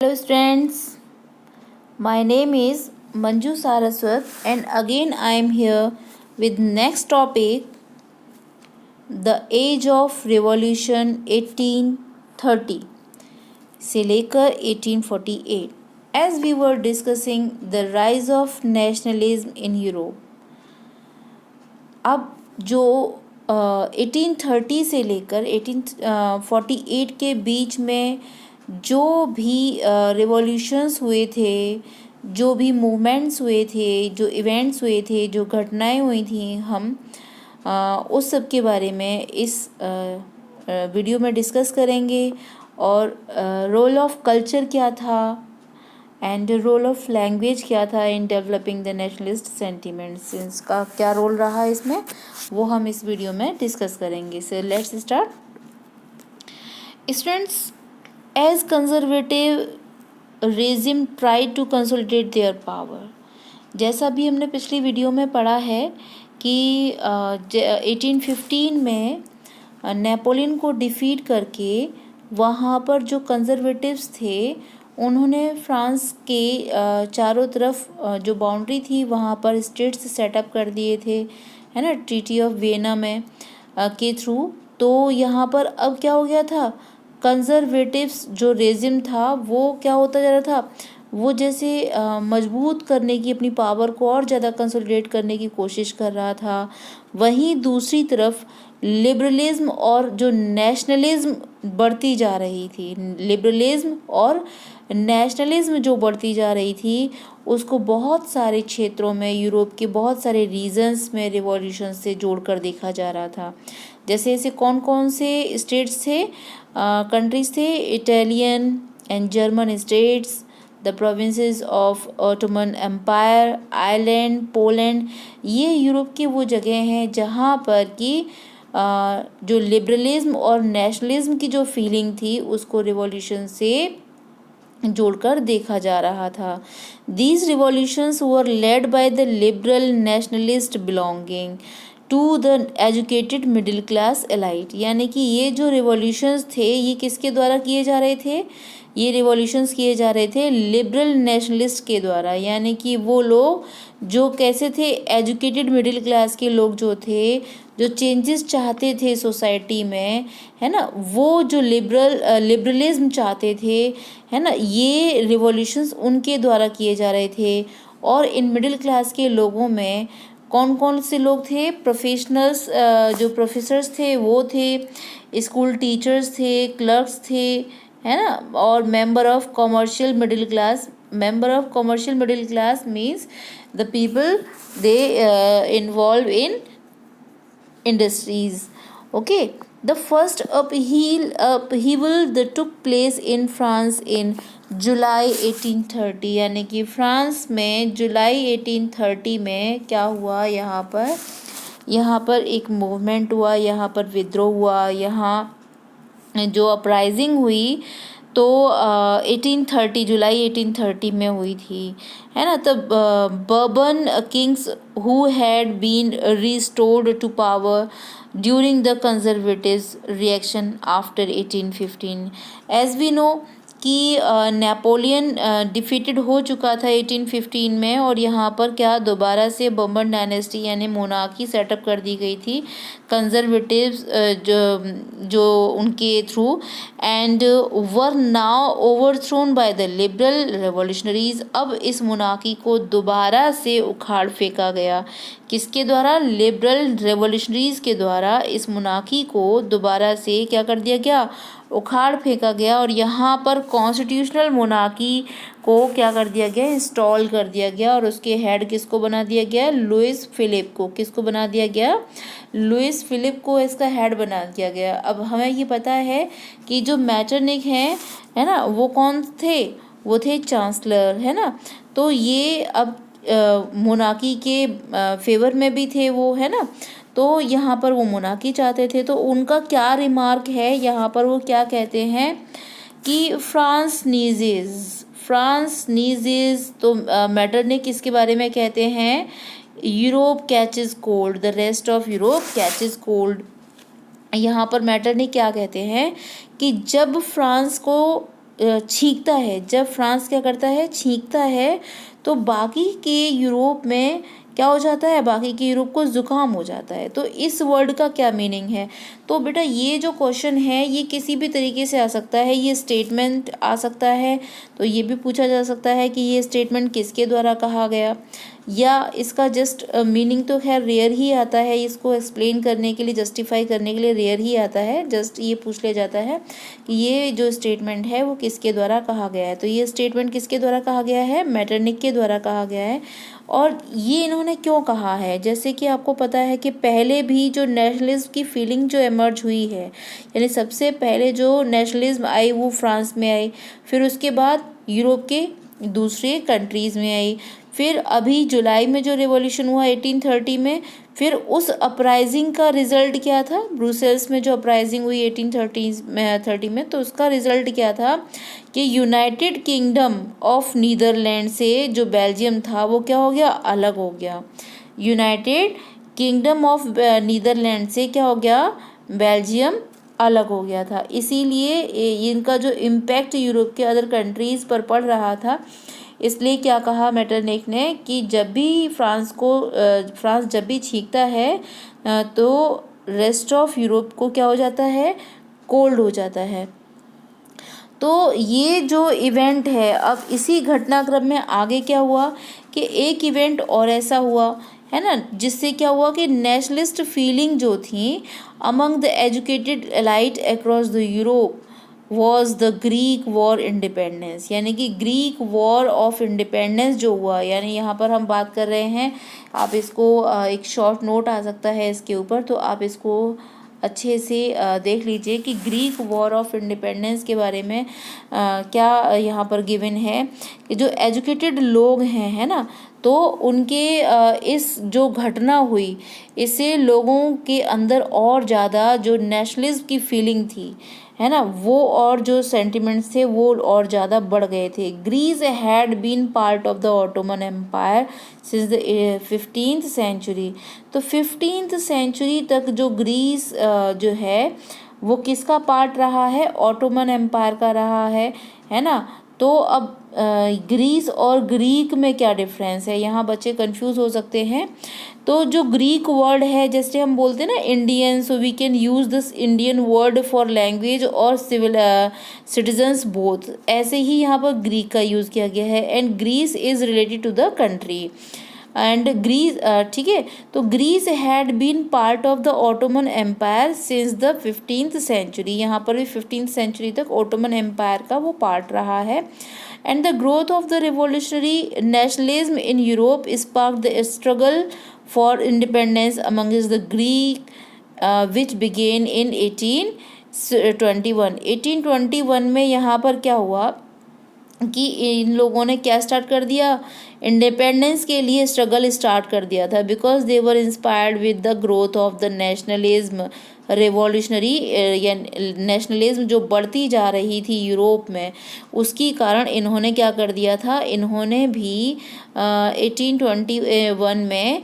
Hello students, my name is Manju Saraswat and again I am here with next topic, the age of revolution 1830 से लेकर 1848. As we were discussing the rise of nationalism in Europe, अब जो 1830 से लेकर 1848 के बीच में जो भी रिवॉल्यूशंस हुए थे, जो भी मूवमेंट्स हुए थे, जो इवेंट्स हुए थे, जो घटनाएं हुई थी, हम उस सब के बारे में इस वीडियो में डिस्कस करेंगे। और रोल ऑफ कल्चर क्या था एंड रोल ऑफ लैंग्वेज क्या था in developing the nationalist sentiments, इसका क्या रोल रहा इसमें, वो हम इस वीडियो में डिस्कस करेंगे। So let's start. Students, as conservative regime try to consolidate their power, जैसा भी हमने पिछली वीडियो में पढ़ा है कि 1815 में नेपोलियन को डिफीट करके वहाँ पर जो कंजर्वेटिव्स थे उन्होंने फ्रांस के चारों तरफ जो बाउंड्री थी वहाँ पर स्टेट्स सेटअप कर दिए थे, है ना, ट्रीटी ऑफ वियना में के थ्रू। तो यहाँ पर अब क्या हो गया था, कंजर्वेटिव्स जो रेजिम था वो क्या होता जा रहा था, वो जैसे मजबूत करने की, अपनी पावर को और ज़्यादा कंसोलिडेट करने की कोशिश कर रहा था। वहीं दूसरी तरफ लिबरलिज्म और जो नेशनलिज्म बढ़ती जा रही थी, लिबरलिज्म और नेशनलिज्म जो बढ़ती जा रही थी, उसको बहुत सारे क्षेत्रों में, यूरोप के बहुत सारे रीजन्स में रिवॉल्यूशन से जोड़कर देखा जा रहा था। जैसे ऐसे कौन कौन से स्टेट्स थे, कंट्रीज थे, Italian and German states, the provinces of Ottoman empire, Ireland, Poland, ये यूरोप के वो जगह हैं जहाँ पर कि जो लिबरलिज्म और नेशनलिज्म की जो फीलिंग थी उसको रिवॉल्यूशन से जोड़कर देखा जा रहा था। These revolutions were led by the liberal nationalists belonging to the educated middle class elite, यानी कि ये जो रिवॉल्यूशंस थे ये किसके द्वारा किए जा रहे थे, ये रिवॉल्यूशंस किए जा रहे थे लिबरल नेशनलिस्ट के द्वारा, यानी कि वो लोग जो कैसे थे, एजुकेटेड मिडिल क्लास के लोग जो थे, जो चेंजेस चाहते थे सोसाइटी में, है ना, वो जो लिबरलिज्म चाहते थे, है ना, ये रिवॉल्यूशंस उनके द्वारा किए जा रहे थे। और इन मिडिल क्लास के लोगों में कौन कौन से लोग थे, प्रोफेशनल्स, जो प्रोफेसर्स थे वो थे, स्कूल टीचर्स थे, क्लर्क्स थे, है ना, और member of commercial middle class. member of commercial middle class means the people they involve in industries. Okay, the first upheaval that took place in France in जुलाई 1830, यानी कि फ्रांस में जुलाई 1830 में क्या हुआ, यहाँ पर एक मूवमेंट हुआ, यहाँ पर विद्रोह हुआ, यहाँ जो अपराइजिंग हुई तो 1830 जुलाई 1830 में हुई थी, है ना। तब Bourbon kings who had been restored to power during the conservatives reaction after 1815। As we know कि नेपोलियन डिफीटेड हो चुका था 1815 में, और यहाँ पर क्या दोबारा से बर्बन डायनेस्टी यानी मोनार्की सेटअप कर दी गई थी कंजर्वेटिव्स जो उनके through, and were now overthrown bye the liberal revolutionaries. अब इस मोनार्की को दोबारा से उखाड़ फेंका गया, किसके द्वारा, लिबरल रेवोल्यूशनरीज के द्वारा इस मोनार्की को दोबारा से क्या कर दिया गया, उखाड़ फेंका गया। और यहाँ पर कॉन्स्टिट्यूशनल मोनार्की को क्या कर दिया गया, इंस्टॉल कर दिया गया, और उसके हेड किसको बना दिया गया, लुइस फिलिप को। किसको बना दिया गया, लुइस फिलिप को इसका हेड बना दिया गया। अब हमें ये पता है कि जो मैटरनिक हैं, है ना, वो कौन थे, वो थे चांसलर, है ना। तो ये अब मोनार्की के फेवर में भी थे वो, है ना। तो यहाँ पर वो मोनार्की चाहते थे, तो उनका क्या रिमार्क है, यहाँ पर वो क्या कहते हैं कि फ्रांस नीजेस। तो मैटरनिक इसके बारे में कहते हैं, Europe catches cold, the rest of Europe catches cold. यहाँ पर मैटरनिक क्या कहते हैं कि जब फ्रांस को छींकता है, जब फ्रांस क्या करता है, छींकता है, तो बाकी के यूरोप में क्या हो जाता है, बाकी के यूरोप को ज़ुकाम हो जाता है। तो इस वर्ड का क्या मीनिंग है? तो बेटा ये जो क्वेश्चन है ये किसी भी तरीके से आ सकता है, ये स्टेटमेंट आ सकता है, तो ये भी पूछा जा सकता है कि ये स्टेटमेंट किसके द्वारा कहा गया, या इसका जस्ट मीनिंग तो खैर रेयर ही आता है, इसको एक्सप्लेन करने के लिए, जस्टिफाई करने के लिए रेयर ही आता है, जस्ट ये पूछ लिया जाता है कि ये जो स्टेटमेंट है वो किसके द्वारा कहा गया है। तो ये स्टेटमेंट किसके द्वारा कहा गया है, मेटरनिक के द्वारा कहा गया है। और ये इन्होंने क्यों कहा है, जैसे कि आपको पता है कि पहले भी जो नेशनलिज्म की फीलिंग जो इमर्ज हुई है, यानी सबसे पहले जो नेशनलिज्म आई वो फ्रांस में आई, फिर उसके बाद यूरोप के दूसरे कंट्रीज़ में आई, फिर अभी जुलाई में जो रिवॉल्यूशन हुआ 1830 में, फिर उस अपराइजिंग का रिजल्ट क्या था, ब्रुसेल्स में जो अपराइजिंग हुई 1830 में, तो उसका रिजल्ट क्या था कि यूनाइटेड किंगडम ऑफ नीदरलैंड से जो बेल्जियम था वो क्या हो गया, अलग हो गया। यूनाइटेड किंगडम ऑफ नीदरलैंड से क्या हो गया, बेल्जियम अलग हो गया था। इसीलिए इनका जो इम्पैक्ट यूरोप के अदर कंट्रीज़ पर पड़ रहा था, इसलिए क्या कहा मेटरनिक ने कि जब भी फ्रांस जब भी छींकता है तो रेस्ट ऑफ यूरोप को क्या हो जाता है, कोल्ड हो जाता है। तो ये जो इवेंट है, अब इसी घटनाक्रम में आगे क्या हुआ कि एक इवेंट और ऐसा हुआ है ना, जिससे क्या हुआ कि नेशनलिस्ट फीलिंग जो थी among the educated elite across the Europe was the Greek war independence, यानी कि ग्रीक वॉर ऑफ इंडिपेंडेंस जो हुआ, यानी यहाँ पर हम बात कर रहे हैं, आप इसको एक शॉर्ट नोट आ सकता है इसके ऊपर, तो आप इसको अच्छे से देख लीजिए कि ग्रीक वॉर ऑफ इंडिपेंडेंस के बारे में क्या यहाँ पर गिवन है कि जो एजुकेटेड लोग हैं, है ना, तो उनके इस जो घटना हुई इससे लोगों के अंदर और ज़्यादा जो नेशनलिज्म की फीलिंग थी, है ना, वो और जो सेंटिमेंट्स थे वो और ज़्यादा बढ़ गए थे। Greece had been part of the Ottoman empire since the 15th century. तो 15th सेंचुरी तक जो ग्रीस जो है वो किसका पार्ट रहा है, ऑटोमन एम्पायर का रहा है ना। तो अब ग्रीस और ग्रीक में क्या डिफरेंस है, यहाँ बच्चे कंफ्यूज हो सकते हैं। तो जो ग्रीक वर्ड है, जैसे हम बोलते हैं ना Indian, so we can use this Indian word for language और सिविल सिटीजन्स बोथ, ऐसे ही यहाँ पर ग्रीक का यूज़ किया गया है। And Greece is related to the country and Greece, ठीक है। तो Greece had been part of the Ottoman empire since the 15th century, यहाँ पर भी 15th सेंचुरी तक ऑटोमन एम्पायर का वो पार्ट रहा है। And the growth of the revolutionary nationalism in Europe sparked the struggle for independence amongst the Greek which began in 1821। 1821 में यहाँ पर क्या हुआ कि इन लोगों ने क्या स्टार्ट कर दिया, इंडिपेंडेंस के लिए स्ट्रगल स्टार्ट कर दिया था, because they were inspired with the growth of the nationalism revolutionary, या नेशनलिज्म जो बढ़ती जा रही थी यूरोप में, उसकी कारण इन्होंने क्या कर दिया था, इन्होंने भी 1821 में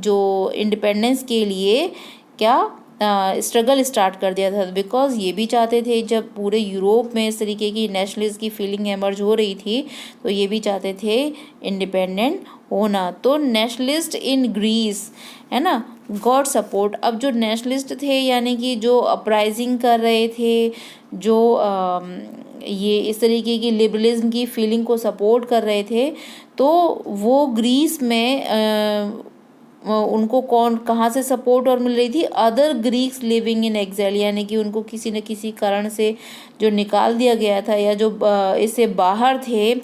जो इंडिपेंडेंस के लिए क्या स्ट्रगल स्टार्ट कर दिया था, बिकॉज ये भी चाहते थे, जब पूरे यूरोप में इस तरीके की नेशनलिस्ट की फीलिंग एमर्ज हो रही थी तो ये भी चाहते थे इंडिपेंडेंट होना। तो नेशनलिस्ट इन ग्रीस, है ना, गॉड सपोर्ट। अब जो नेशनलिस्ट थे यानी कि जो अपराइजिंग कर रहे थे, जो ये इस तरीके की लिबरलिज्म की फीलिंग को सपोर्ट कर रहे थे, तो वो ग्रीस में उनको कहाँ से सपोर्ट और मिल रही थी, other Greeks living in exile, यानी कि उनको किसी न किसी कारण से जो निकाल दिया गया था या जो इससे बाहर थे।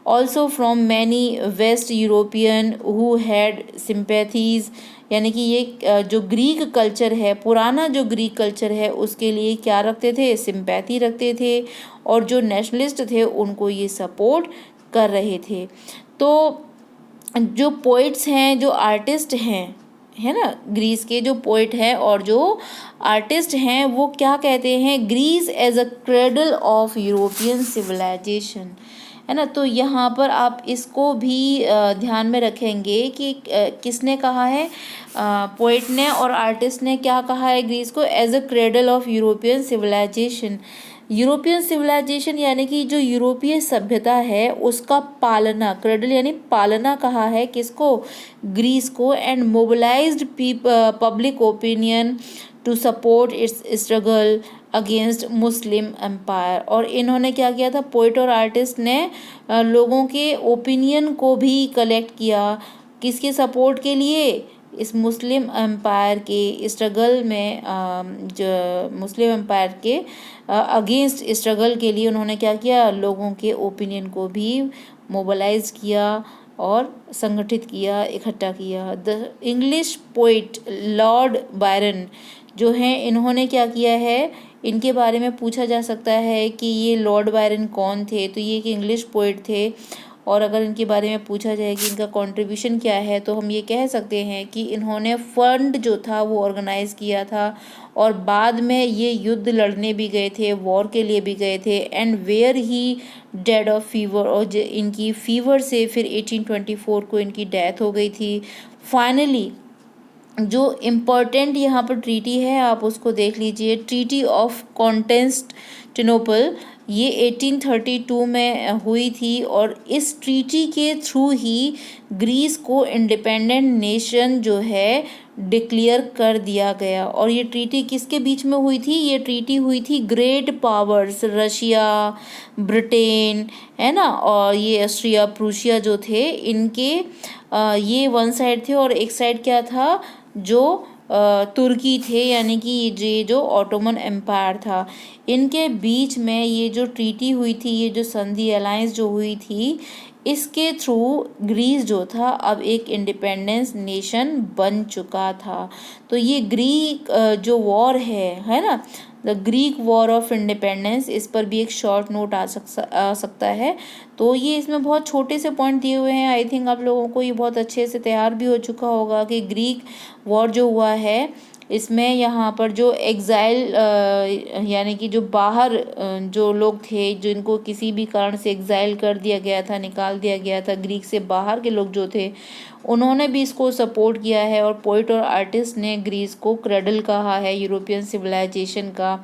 Also from many west European who had sympathies, यानी कि ये जो ग्रीक कल्चर है, पुराना जो ग्रीक कल्चर है उसके लिए क्या रखते थे, सिंपैथी रखते थे, और जो नेशनलिस्ट थे उनको ये सपोर्ट कर रहे थे। तो जो पोइट्स हैं, जो आर्टिस्ट हैं, है ना, ग्रीस के जो पोइट हैं और जो आर्टिस्ट हैं, वो क्या कहते हैं, Greece as a cradle of European civilization, है ना। तो यहाँ पर आप इसको भी ध्यान में रखेंगे कि किसने कहा है, पोइट ने और आर्टिस्ट ने क्या कहा है ग्रीस को, as a cradle of European civilization. European civilization यानी कि जो यूरोपीय सभ्यता है उसका पालना, क्रेडल यानी पालना कहा है किसको, ग्रीस को, and mobilized public opinion to support its struggle against Muslim empire. और इन्होंने क्या किया था, पोइट और आर्टिस्ट ने लोगों के ओपिनियन को भी कलेक्ट किया, किसके सपोर्ट के लिए, इस मुस्लिम एम्पायर के स्ट्रगल में, जो मुस्लिम एम्पायर के अगेंस्ट स्ट्रगल के लिए उन्होंने क्या किया, लोगों के ओपिनियन को भी मोबिलाइज किया और संगठित किया, इकट्ठा किया। The English poet Lord Byron जो हैं, इन्होंने क्या किया है, इनके बारे में पूछा जा सकता है कि ये लॉर्ड बायरन कौन थे, तो ये एक इंग्लिश पोइट थे। और अगर इनके बारे में पूछा जाए कि इनका कंट्रीब्यूशन क्या है, तो हम ये कह सकते हैं कि इन्होंने फंड जो था वो ऑर्गेनाइज़ किया था, और बाद में ये युद्ध लड़ने भी गए थे, वॉर के लिए भी गए थे, and where he died of fever, और इनकी फीवर से फिर 1824 को इनकी डेथ हो गई थी। फाइनली जो इम्पोर्टेंट यहाँ पर ट्रीटी है आप उसको देख लीजिए, ट्रीटी ऑफ कॉन्स्टेंटिनोपल, ये 1832 में हुई थी, और इस ट्रीटी के थ्रू ही ग्रीस को इंडिपेंडेंट नेशन जो है डिक्लेयर कर दिया गया। और ये ट्रीटी किसके बीच में हुई थी, ये ट्रीटी हुई थी ग्रेट पावर्स, रशिया, ब्रिटेन, है ना, और ये ऑस्ट्रिया प्रूशिया जो थे, इनके ये वन साइड थे, और एक साइड क्या था, जो तुर्की थे, यानी कि ये जो ऑटोमन एम्पायर था, इनके बीच में ये जो ट्रीटी हुई थी, ये जो संधि अलायंस जो हुई थी, इसके थ्रू ग्रीस जो था अब एक इंडिपेंडेंस नेशन बन चुका था। तो ये ग्रीक जो वॉर है ना, the Greek war of independence, इस पर भी एक शॉर्ट नोट आ सकता है। तो ये इसमें बहुत छोटे से पॉइंट दिए हुए हैं, आई थिंक आप लोगों को ये बहुत अच्छे से तैयार भी हो चुका होगा कि ग्रीक वॉर जो हुआ है, इसमें यहाँ पर जो एग्ज़ाइल यानी कि जो बाहर जो लोग थे, जिनको किसी भी कारण से एग्ज़ाइल कर दिया गया था, निकाल दिया गया था, ग्रीक से बाहर के लोग जो थे, उन्होंने भी इसको सपोर्ट किया है। और पोइट और आर्टिस्ट ने ग्रीस को क्रेडल कहा है यूरोपियन सिविलाइजेशन का।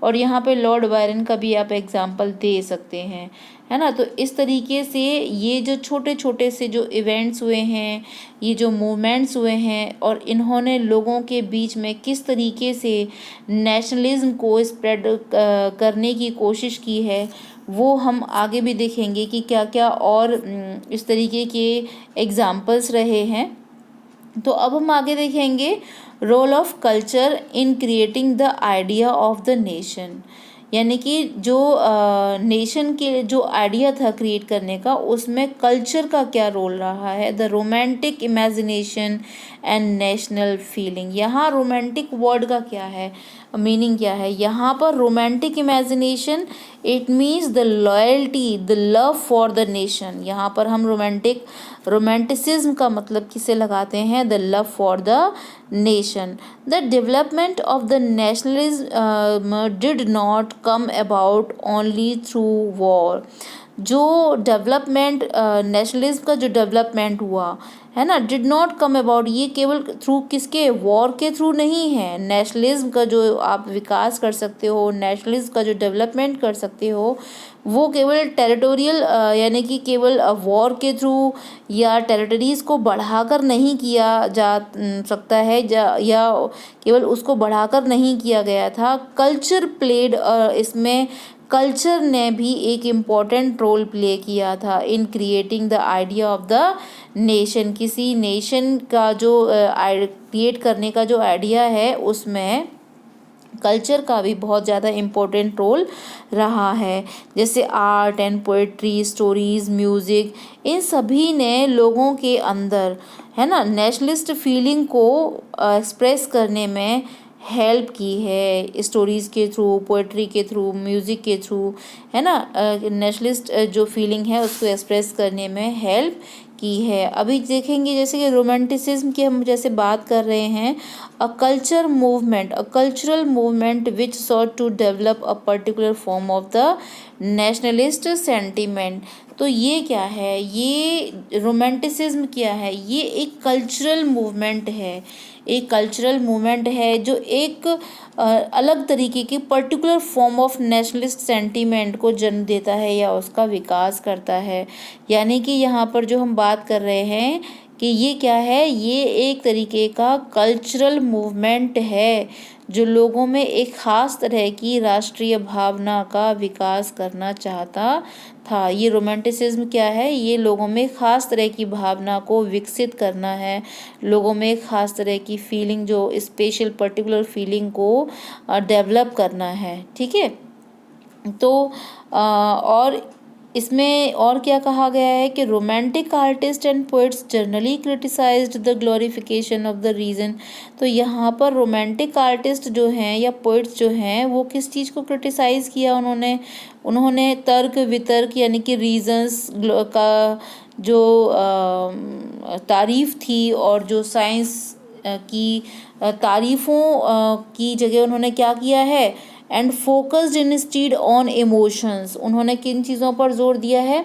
और यहाँ पे लॉर्ड बायरन का भी आप एग्जांपल दे सकते हैं, है ना। तो इस तरीके से ये जो छोटे छोटे से जो इवेंट्स हुए हैं, ये जो मूवमेंट्स हुए हैं, और इन्होंने लोगों के बीच में किस तरीके से नेशनलिज्म को स्प्रेड करने की कोशिश की है, वो हम आगे भी देखेंगे कि क्या क्या और इस तरीके के एग्जाम्पल्स रहे हैं। तो अब हम आगे देखेंगे role of culture in creating the idea of the nation, यानी कि जो नेशन के जो आइडिया था क्रिएट करने का, उसमें कल्चर का क्या रोल रहा है। The romantic imagination and national feeling, यहाँ रोमांटिक वर्ड का क्या है, मीनिंग क्या है। यहाँ पर romantic imagination, it means the loyalty, the love for the nation. यहाँ पर हम रोमांटिसिज्म का मतलब किसे लगाते हैं, the love for the nation. The development of the nationalism did not come about only through war. जो डेवलपमेंट नेशनलिज्म का जो डेवलपमेंट हुआ है ना, डिड नॉट कम अबाउट, ये केवल थ्रू किसके, वॉर के थ्रू नहीं है। नेशनलिज्म का जो आप विकास कर सकते हो, नेशनलिज्म का जो डेवलपमेंट कर सकते हो, वो केवल टेरिटोरियल यानी कि केवल वॉर के थ्रू या टेरिटरीज़ को बढ़ाकर नहीं किया जा सकता है, या केवल उसको बढ़ाकर नहीं किया गया था। कल्चर प्लेड, इसमें कल्चर ने भी एक इम्पॉर्टेंट रोल प्ले किया था इन creating the idea of the nation. किसी नेशन का जो क्रिएट करने का जो आइडिया है, उसमें कल्चर का भी बहुत ज़्यादा इम्पोर्टेंट रोल रहा है। जैसे art and poetry, stories, music, इन सभी ने लोगों के अंदर, है ना, नेशनलिस्ट फीलिंग को एक्सप्रेस करने में हेल्प की है। स्टोरीज़ के थ्रू, पोएट्री के थ्रू, म्यूज़िक के थ्रू, है ना, नेशनलिस्ट जो फीलिंग है उसको एक्सप्रेस करने में हेल्प की है। अभी देखेंगे जैसे कि रोमांटिसिज्म की हम जैसे बात कर रहे हैं, a cultural movement which sought to develop a particular form of the nationalist sentiment. तो ये क्या है, ये रोमांटिसिज्म क्या है, ये एक कल्चरल मूवमेंट है। एक कल्चरल मूवमेंट है जो एक अलग तरीके की particular form of nationalist sentiment को जन्म देता है या उसका विकास करता है। यानी कि यहाँ पर जो हम बात कर रहे हैं कि ये क्या है, ये एक तरीके का कल्चरल मूवमेंट है जो लोगों में एक ख़ास तरह की राष्ट्रीय भावना का विकास करना चाहता था। ये रोमांटिसिज्म क्या है, ये लोगों में ख़ास तरह की भावना को विकसित करना है, लोगों में एक ख़ास तरह की फीलिंग, जो स्पेशल पर्टिकुलर फीलिंग को डेवलप करना है। ठीक है, तो और इसमें और क्या कहा गया है कि romantic artist and poets generally criticized the glorification of the reason. तो यहाँ पर रोमांटिक आर्टिस्ट जो हैं या पोइट्स जो हैं वो किस चीज़ को क्रिटिसाइज़ किया, उन्होंने तर्क वितर्क यानी कि रीजंस का जो तारीफ़ थी और जो साइंस की तारीफ़ों की जगह उन्होंने क्या किया है, and focused instead on emotions. उन्होंने किन चीज़ों पर जोर दिया है,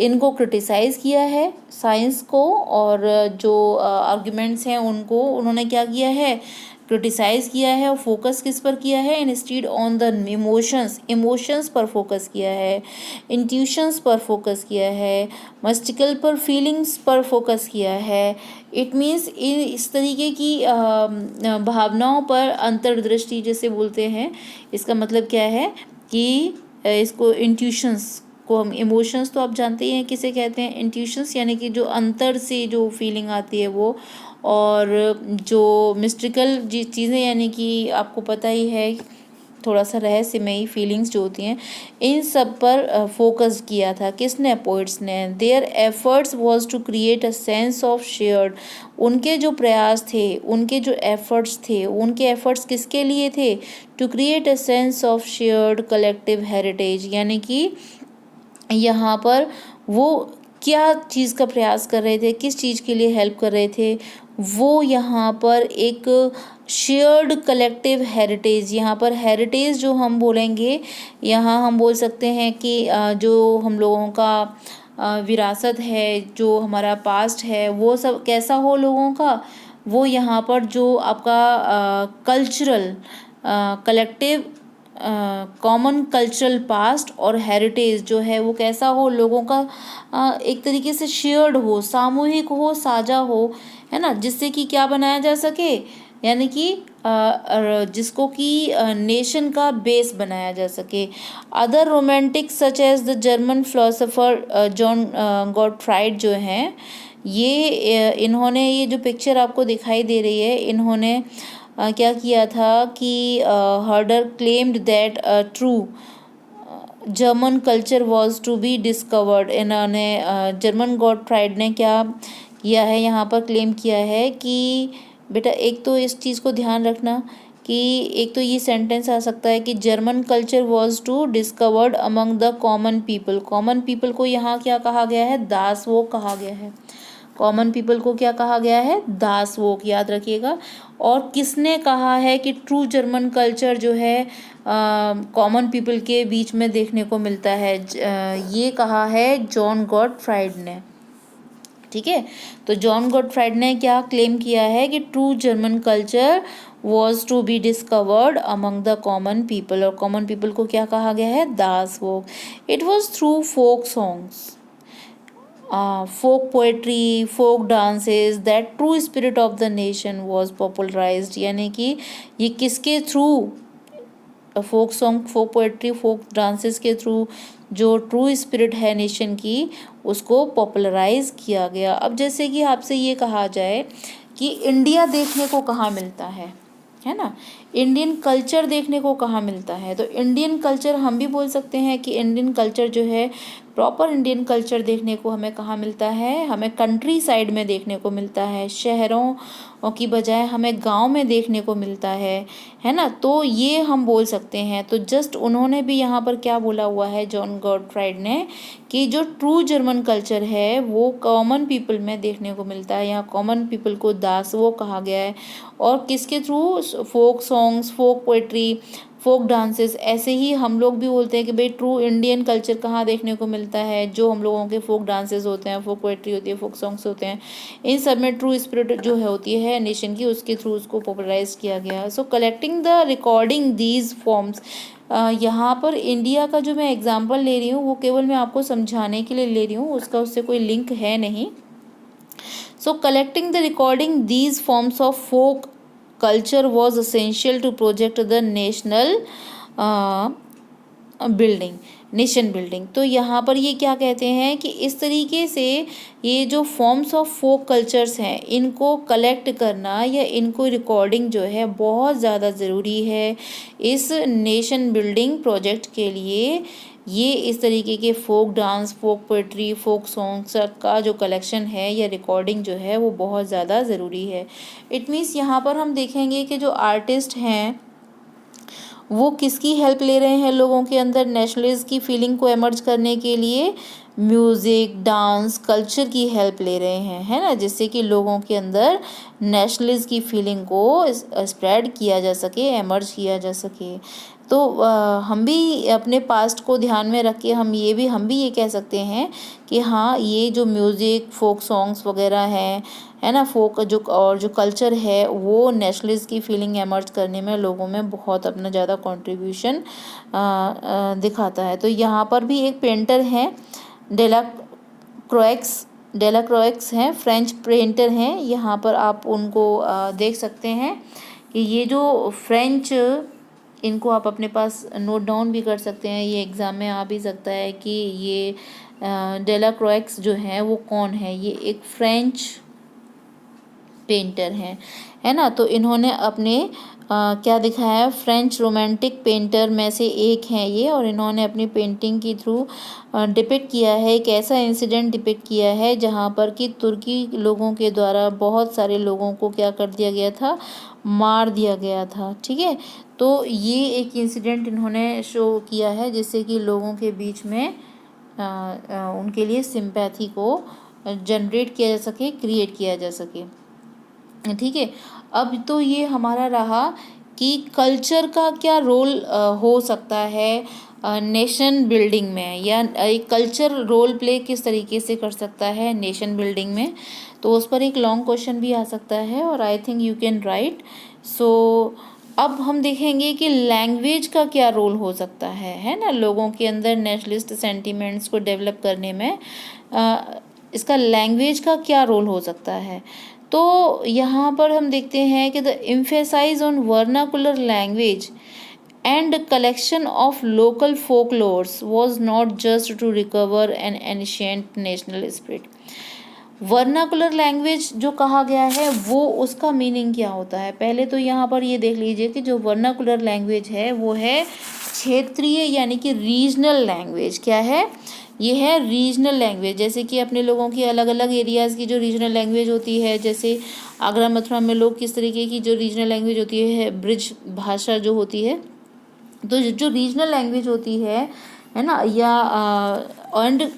इनको क्रिटिसाइज़ किया है, साइंस को, और जो आर्ग्यूमेंट्स हैं उनको उन्होंने क्या किया है, क्रिटिसाइज़ किया है। और फोकस किस पर किया है, इंस्टीड ऑन द इमोशंस पर फोकस किया है, इंट्यूशंस पर फोकस किया है, मस्टिकल पर, फीलिंग्स पर फोकस किया है। इट मीन्स इस तरीके की भावनाओं पर अंतर्दृष्टि जैसे बोलते हैं। इसका मतलब क्या है कि इसको इंट्यूशंस को हम, इमोशंस तो आप जानते ही हैं किसे कहते हैं, इंट्यूशंस यानी कि जो अंतर से जो फीलिंग आती है वो, और जो मिस्टिकल चीज़ें यानी कि आपको पता ही है थोड़ा सा रहस्यमयी फीलिंग्स जो होती हैं, इन सब पर फोकस किया था। किसने, पोइट्स ने। Their efforts was to create a sense of shared. उनके जो प्रयास थे, उनके जो एफर्ट्स थे, उनके एफर्ट्स किसके लिए थे, to create a sense of shared collective heritage. यानी कि यहाँ पर वो क्या चीज़ का प्रयास कर रहे थे, किस चीज़ के लिए हेल्प कर रहे थे, वो यहाँ पर एक शेयर्ड कलेक्टिव हेरिटेज। यहाँ पर हेरिटेज जो हम बोलेंगे, यहाँ हम बोल सकते हैं कि जो हम लोगों का विरासत है, जो हमारा पास्ट है, वो सब कैसा हो लोगों का, वो यहाँ पर जो आपका cultural collective common cultural past और हेरिटेज जो है वो कैसा हो, लोगों का एक तरीके से शेयर्ड हो, सामूहिक हो, साझा हो, है ना, जिससे कि क्या बनाया जा सके, यानी कि जिसको कि नेशन का बेस बनाया जा सके। Other romantic such as the German philosopher John Gottfried जो हैं, ये इन्होंने, ये जो पिक्चर आपको दिखाई दे रही है, इन्होंने क्या किया था कि Herder claimed that true German culture was to be discovered. इन्होंने जर्मन गॉटफ्राइड ने क्या किया है, यहाँ पर क्लेम किया है कि बेटा, एक तो इस चीज़ को ध्यान रखना कि एक तो ये सेंटेंस आ सकता है कि German culture was to discovered among the common people. Common people को यहाँ क्या कहा गया है, दासवोक कहा गया है। कॉमन पीपल को क्या कहा गया है, दासवोक, याद रखिएगा। और किसने कहा है कि ट्रू जर्मन कल्चर जो है कॉमन पीपल के बीच में देखने को मिलता है, ये कहा है जॉन गॉटफ्राइड ने। ठीक है, तो जॉन गॉटफ्राइड ने क्या क्लेम किया है कि true German culture was to be discovered among the common people. और कॉमन पीपल को क्या कहा गया है, दासवोक। It was through folk songs, folk poetry, folk dances that true spirit of the nation was popularized। यानी कि ये किसके थ्रू, फोक सॉन्ग, फोक पोएट्री, फोक डांसेस के थ्रू जो ट्रू स्पिरिट है नेशन की, उसको पॉपुलराइज किया गया। अब जैसे कि आपसे ये कहा जाए कि इंडिया देखने को कहाँ मिलता है ना, इंडियन कल्चर देखने को कहाँ मिलता है, तो इंडियन कल्चर हम भी बोल सकते हैं कि इंडियन कल्चर जो है, प्रॉपर इंडियन कल्चर देखने को हमें कहाँ मिलता है, हमें कंट्री साइड में देखने को मिलता है, शहरों की बजाय हमें गांव में देखने को मिलता है ना। तो ये हम बोल सकते हैं। तो जस्ट उन्होंने भी यहाँ पर क्या बोला हुआ है जॉन गॉटफ्राइड ने, कि जो ट्रू जर्मन कल्चर है वो कॉमन पीपल में देखने को मिलता है। यहाँ कॉमन पीपल को दासवो कहा गया है। और किसके थ्रू, फोक सॉन्ग्स, फोक पोएट्री, फोक डांसेस, ऐसे ही हम लोग भी बोलते हैं कि भाई ट्रू इंडियन कल्चर कहाँ देखने को मिलता है, जो हम लोगों के फोक डांसेस होते हैं, फोक पोएट्री होती है, फोक सॉन्ग्स होते हैं, इन सब में ट्रू स्पिरिट जो है होती है नेशन की, उसके थ्रू उसको पॉपुलराइज किया गया। So collecting the recording these forms, यहाँ पर इंडिया का जो मैं एग्जांपल ले रही हूँ वो केवल मैं आपको समझाने के लिए ले रही हूँ, उसका उससे कोई लिंक है नहीं। So collecting the recording these forms of folk culture was essential to project the national building, nation building. तो यहाँ पर ये क्या कहते हैं कि इस तरीके से ये जो फॉर्म्स ऑफ फोक कल्चर्स हैं इनको कलेक्ट करना या इनको रिकॉर्डिंग जो है बहुत ज़्यादा ज़रूरी है इस नेशन बिल्डिंग प्रोजेक्ट के लिए। ये इस तरीके के फोक डांस, फोक पोएट्री, फोक सॉन्ग्स का जो कलेक्शन है या रिकॉर्डिंग जो है वो बहुत ज़्यादा ज़रूरी है। इट मीन्स यहाँ पर हम देखेंगे कि जो आर्टिस्ट हैं वो किसकी हेल्प ले रहे हैं लोगों के अंदर नेशनलिज्म की फीलिंग को एमर्ज करने के लिए, म्यूज़िक, डांस, कल्चर की हेल्प ले रहे हैं, है ना, जिससे कि लोगों के अंदर नेशनलिज्म की फीलिंग को स्प्रेड किया जा सके, एमर्ज किया जा सके। तो हम भी अपने पास्ट को ध्यान में रख के हम भी ये कह सकते हैं कि हाँ, ये जो म्यूज़िक, फोक सॉन्ग्स वगैरह हैं, है ना, फोक जो कल्चर है वो नेशनलिज्म की फीलिंग एमर्ज करने में लोगों में बहुत अपना ज़्यादा कंट्रीब्यूशन दिखाता है। तो यहाँ पर भी एक पेंटर हैं डेलाक्रॉक्स हैं, फ्रेंच पेंटर हैं। यहाँ पर आप उनको देख सकते हैं कि ये जो फ्रेंच, इनको आप अपने पास नोट डाउन भी कर सकते हैं, ये एग्ज़ाम में आ भी सकता है कि ये डेलाक्रॉक्स जो हैं वो कौन है। ये एक फ्रेंच पेंटर हैं, है ना। तो इन्होंने अपने क्या दिखाया, फ्रेंच रोमांटिक पेंटर में से एक हैं ये, और इन्होंने अपनी पेंटिंग के थ्रू डिपिक्ट किया है, एक ऐसा इंसिडेंट डिपिक्ट किया है जहाँ पर कि तुर्की लोगों के द्वारा बहुत सारे लोगों को क्या कर दिया गया था, मार दिया गया था, ठीक है। तो ये एक इंसिडेंट इन्होंने शो किया है जिससे कि लोगों के बीच में उनके लिए सिंपैथी को जनरेट किया जा सके, क्रिएट किया जा सके, ठीक है। अब तो ये हमारा रहा कि कल्चर का क्या रोल हो सकता है नेशन बिल्डिंग में, या एक कल्चर रोल प्ले किस तरीके से कर सकता है नेशन बिल्डिंग में। तो उस पर एक लॉन्ग क्वेश्चन भी आ सकता है और I think you can write. So अब हम देखेंगे कि लैंग्वेज का क्या रोल हो सकता है ना, लोगों के अंदर नेशनलिस्ट सेंटिमेंट्स को डेवलप करने में इसका लैंग्वेज का क्या रोल हो सकता है। तो यहाँ पर हम देखते हैं कि the emphasize on vernacular language and collection of local folklores was not just to recover an ancient national spirit। Vernacular language जो कहा गया है वो उसका मीनिंग क्या होता है, पहले तो यहाँ पर ये देख लीजिए कि जो वर्नाकुलर लैंग्वेज है वो है क्षेत्रीय यानी कि रीजनल लैंग्वेज। क्या है ये, है रीजनल लैंग्वेज। जैसे कि अपने लोगों की अलग अलग एरियाज़ की जो रीजनल लैंग्वेज होती है, जैसे आगरा मथुरा में लोग किस तरीके की जो रीजनल लैंग्वेज होती है, ब्रिज भाषा जो होती है। तो जो रीजनल लैंग्वेज होती है ना, या and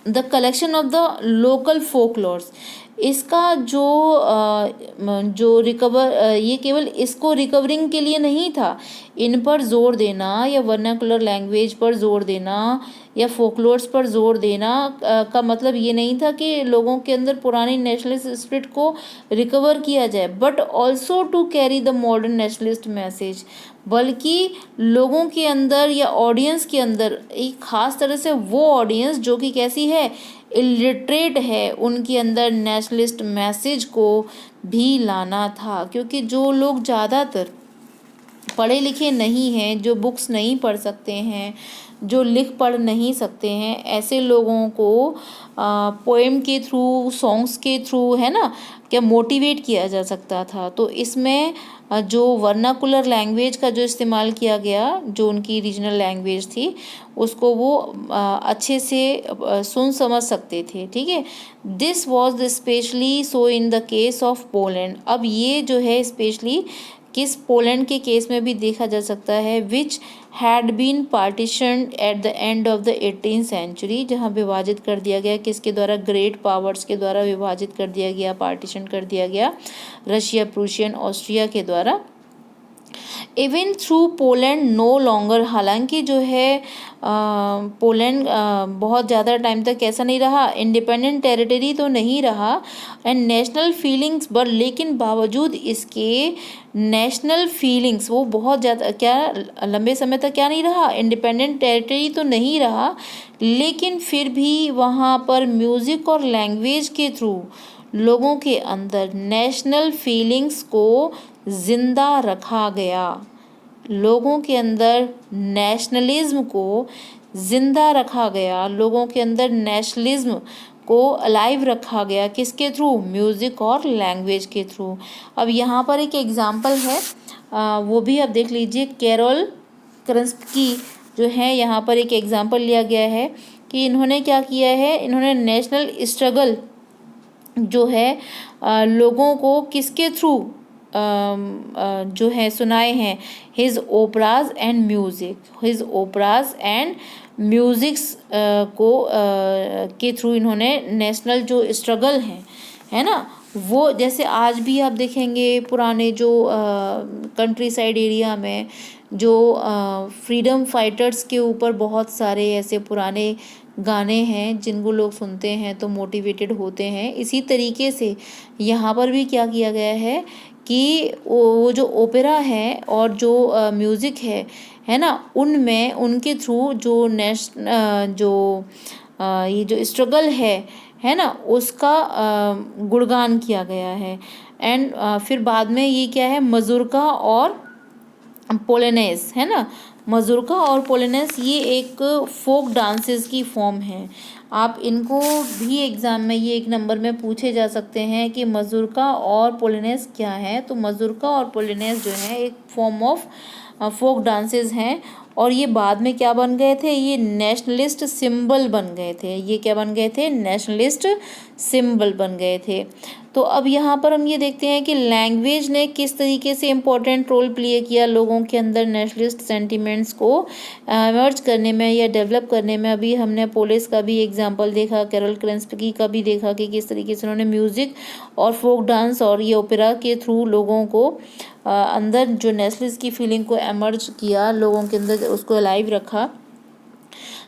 the collection of the local folklores, इसका जो रिकवर, ये केवल इसको रिकवरिंग के लिए नहीं था, इन पर जोर देना या वर्नाकुलर लैंग्वेज पर जोर देना या फोकलोर्स पर जोर देना का मतलब ये नहीं था कि लोगों के अंदर पुरानी नेशनलिस्ट स्पिरिट को रिकवर किया जाए, but also to carry the modern nationalist message, बल्कि लोगों के अंदर या ऑडियंस के अंदर एक ख़ास तरह से वो ऑडियंस जो कि कैसी है, इलिटरेट है, उनके अंदर नेशनलिस्ट मैसेज को भी लाना था। क्योंकि जो लोग ज़्यादातर पढ़े लिखे नहीं हैं, जो बुक्स नहीं पढ़ सकते हैं, जो लिख पढ़ नहीं सकते हैं, ऐसे लोगों को पोएम के थ्रू, सॉन्ग्स के थ्रू, है ना, क्या मोटिवेट किया जा सकता था। तो इसमें जो वर्नाकुलर लैंग्वेज का जो इस्तेमाल किया गया, जो उनकी रीजनल लैंग्वेज थी, उसको वो अच्छे से सुन समझ सकते थे, ठीक है। This was specially so in the case of Poland. अब ये जो है स्पेशली किस पोलैंड के केस में भी देखा जा सकता है, which had been partitioned at the end of the 18th century, जहाँ विभाजित कर दिया गया, किसके द्वारा, ग्रेट पावर्स के द्वारा विभाजित कर दिया गया, पार्टीशन कर दिया गया, रशिया, प्रूशियन, ऑस्ट्रिया के द्वारा। Even through Poland no longer, हालांकि जो है पोलैंड बहुत ज़्यादा टाइम तक कैसा नहीं रहा, इंडिपेंडेंट टेरिटरी तो नहीं रहा एंड नेशनल फीलिंग्स, पर लेकिन बावजूद इसके नेशनल फीलिंग्स वो बहुत ज़्यादा क्या लंबे समय तक क्या नहीं रहा, इंडिपेंडेंट टेरिटरी तो नहीं रहा, लेकिन फिर भी वहाँ पर म्यूज़िक और लैंग्वेज के थ्रू लोगों के अंदर नेशनल फीलिंग्स को जिंदा रखा गया, लोगों के अंदर नेशनलिज्म को जिंदा रखा गया, लोगों के अंदर नेशनलिज्म को अलाइव रखा गया, किसके थ्रू, म्यूज़िक और लैंग्वेज के थ्रू। अब यहाँ पर एक एग्जांपल है, वो भी आप देख लीजिए, कैरोल क्रस्की जो है, यहाँ पर एक एग्जांपल लिया गया है कि इन्होंने क्या किया है, इन्होंने नेशनल स्ट्रगल जो है लोगों को किसके थ्रू जो है सुनाए हैं, his operas and music, his operas and musics को के थ्रू इन्होंने नेशनल जो स्ट्रगल है ना, वो जैसे आज भी आप देखेंगे पुराने जो कंट्री साइड एरिया में जो फ्रीडम फाइटर्स के ऊपर बहुत सारे ऐसे पुराने गाने हैं जिनको लोग सुनते हैं तो मोटिवेटेड होते हैं। इसी तरीके से यहाँ पर भी क्या किया गया है कि वो जो ओपेरा है और जो म्यूज़िक है ना, उनमें उनके थ्रू जो ये जो स्ट्रगल है ना, उसका गुणगान किया गया है। एंड फिर बाद में ये क्या है, मज़ुरका और पोलेनेस है ना, मज़ुरका और पोलेनेस ये एक फोक डांसेस की फॉर्म है। आप इनको भी एग्ज़ाम में ये एक नंबर में पूछे जा सकते हैं कि मज़ुरका और पोलेनेस क्या है। तो मज़ुरका और पोलेनेस जो है एक फॉर्म ऑफ फोक डांसेस हैं और ये बाद में क्या बन गए थे, ये नेशनलिस्ट सिंबल बन गए थे। ये क्या बन गए थे, नेशनलिस्ट सिंबल बन गए थे। तो अब यहाँ पर हम ये देखते हैं कि लैंग्वेज ने किस तरीके से इम्पोर्टेंट रोल प्ले किया लोगों के अंदर नेशनलिस्ट सेंटिमेंट्स को एमर्ज करने में या डेवलप करने में। अभी हमने पोलिस का भी एग्जांपल देखा, कैरोल क्रस्की का भी देखा कि किस तरीके से उन्होंने म्यूज़िक और फोक डांस और ये ओपेरा के थ्रू लोगों को अंदर जो नेशनलिस्ट की फीलिंग को एमर्ज किया, लोगों के अंदर उसको अलाइव रखा।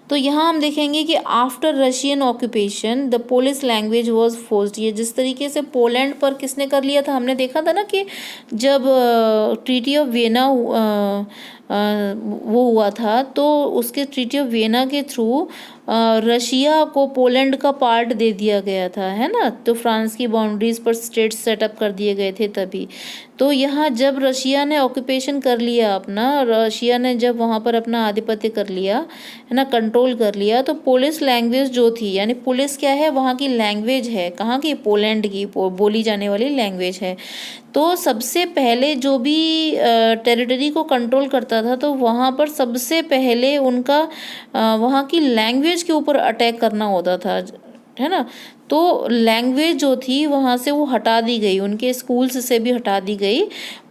तो यहाँ हम देखेंगे कि after Russian occupation the Polish language was forced. ये जिस तरीके से पोलैंड पर किसने कर लिया था, हमने देखा था ना कि जब ट्रीटी ऑफ वियना वो हुआ था तो उसके ट्रीटी ऑफ वियना के थ्रू रशिया को पोलैंड का पार्ट दे दिया गया था, है ना। तो फ्रांस की बाउंड्रीज पर स्टेट्स सेटअप कर दिए गए थे तभी। तो यहाँ जब रशिया ने ऑक्यूपेशन कर लिया अपना, रशिया ने जब वहाँ पर अपना आधिपत्य कर लिया, है ना, कंट्रोल कर लिया, तो पोलिश लैंग्वेज जो थी, यानी पोलिश क्या है, वहाँ की लैंग्वेज है, कहाँ की, पोलैंड की बोली जाने वाली लैंग्वेज है। तो सबसे पहले जो भी टेरिटरी को कंट्रोल करता था तो वहाँ पर सबसे पहले उनका वहाँ की लैंग्वेज के ऊपर अटैक करना होता था, है ना। तो लैंग्वेज जो थी वहाँ से वो हटा दी गई, उनके स्कूल्स से भी हटा दी गई।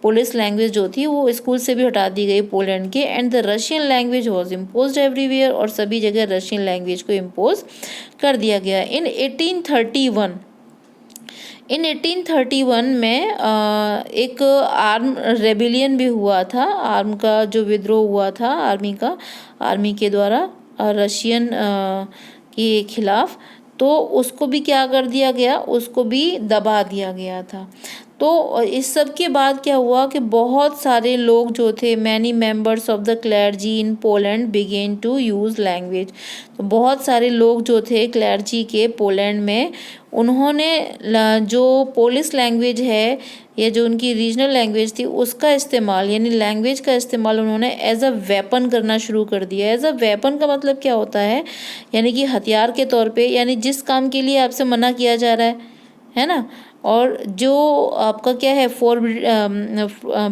पोलिश लैंग्वेज जो थी वो स्कूल से भी हटा दी गई पोलैंड के। And the Russian language was imposed everywhere, और सभी जगह रशियन लैंग्वेज को इम्पोज कर दिया गया। इन 1831 में एक आर्म रेबिलियन भी हुआ था, आर्म का जो विद्रोह हुआ था आर्मी के द्वारा रशियन के खिलाफ। तो उसको भी क्या कर दिया गया, उसको भी दबा दिया गया था। तो इस सब के बाद क्या हुआ कि बहुत सारे लोग जो थे, many members of the clergy in Poland began to use language. तो बहुत सारे लोग जो थे क्लर्जी के पोलैंड में, उन्होंने जो पोलिश लैंग्वेज है या जो उनकी रीजनल लैंग्वेज थी उसका इस्तेमाल, यानी लैंग्वेज का इस्तेमाल उन्होंने एज अ वेपन करना शुरू कर दिया। एज अ वेपन का मतलब क्या होता है, यानी कि हथियार के तौर पे, यानी जिस काम के लिए आपसे मना किया जा रहा है ना, और जो आपका क्या है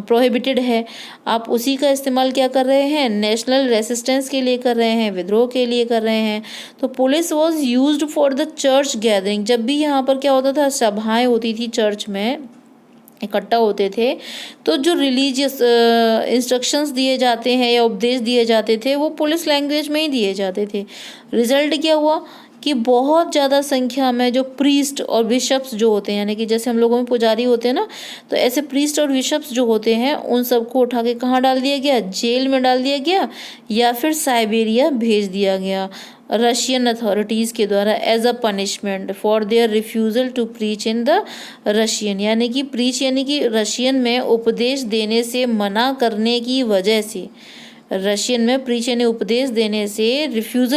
प्रोहिबिटेड है, आप उसी का इस्तेमाल क्या कर रहे हैं, नेशनल रेसिस्टेंस के लिए कर रहे हैं, विद्रोह के लिए कर रहे हैं। तो police was used for the church gathering. जब भी यहाँ पर क्या होता था, सभाएं होती थी, चर्च में इकट्ठा होते थे, तो जो रिलीजियस इंस्ट्रक्शंस दिए जाते हैं या उपदेश दिए जाते थे वो पुलिस लैंग्वेज में ही दिए जाते थे। रिजल्ट क्या हुआ कि बहुत ज़्यादा संख्या में जो प्रीस्ट और बिशप्स जो होते हैं, यानी कि जैसे हम लोगों में पुजारी होते हैं ना, तो ऐसे प्रीस्ट और बिशप्स जो होते हैं उन सबको उठा के कहाँ डाल दिया गया, जेल में डाल दिया गया या फिर साइबेरिया भेज दिया गया रशियन अथॉरिटीज़ के द्वारा as a punishment for their refusal to preach in the Russian, यानी कि प्रीच यानी कि रशियन में उपदेश देने से मना करने की वजह से, रशियन में प्रीच यानी उपदेश देने से रिफ्यूज़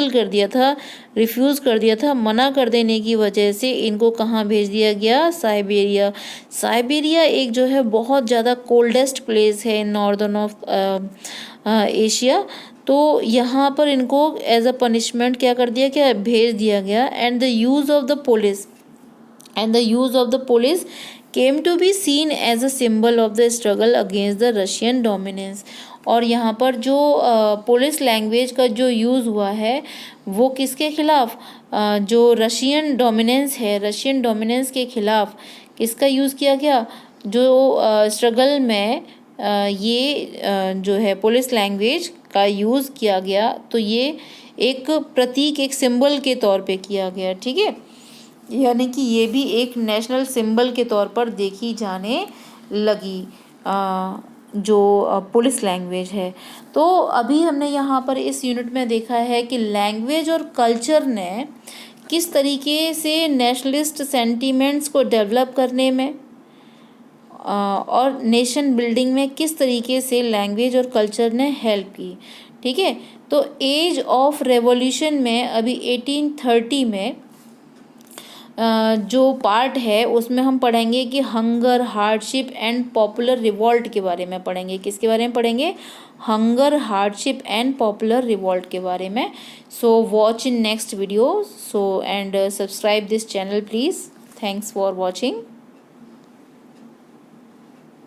कर दिया था, मना कर देने की वजह से इनको कहाँ भेज दिया गया, साइबेरिया। साइबेरिया एक जो है बहुत ज़्यादा कोल्डेस्ट प्लेस है इन नॉर्दर्न ऑफ एशिया। तो यहाँ पर इनको एज अ पनिशमेंट क्या कर दिया गया, भेज दिया गया। And the use of the Polish came to be seen as a symbol of the struggle against the Russian dominance. और यहाँ पर जो पुलिस लैंग्वेज का जो यूज़ हुआ है वो किसके खिलाफ, जो रशियन डोमिनेंस है, रशियन डोमिनेंस के खिलाफ किसका यूज़ किया गया, जो स्ट्रगल में ये जो है पुलिस लैंग्वेज का यूज़ किया गया। तो ये एक प्रतीक, एक सिंबल के तौर पे किया गया, ठीक है, यानी कि ये भी एक नेशनल सिंबल के तौर पर देखी जाने लगी जो पुलिस लैंग्वेज है। तो अभी हमने यहाँ पर इस यूनिट में देखा है कि लैंग्वेज और कल्चर ने किस तरीके से नेशनलिस्ट सेंटीमेंट्स को डेवलप करने में और नेशन बिल्डिंग में किस तरीके से लैंग्वेज और कल्चर ने हेल्प की, ठीक है। तो एज ऑफ रेवोल्यूशन में अभी 1830 में जो पार्ट है उसमें हम पढ़ेंगे कि hunger, hardship and popular revolt के बारे में पढ़ेंगे। किसके बारे में पढ़ेंगे, hunger, hardship and popular revolt के बारे में। So watch in next video, so and subscribe this channel please. Thanks for watching.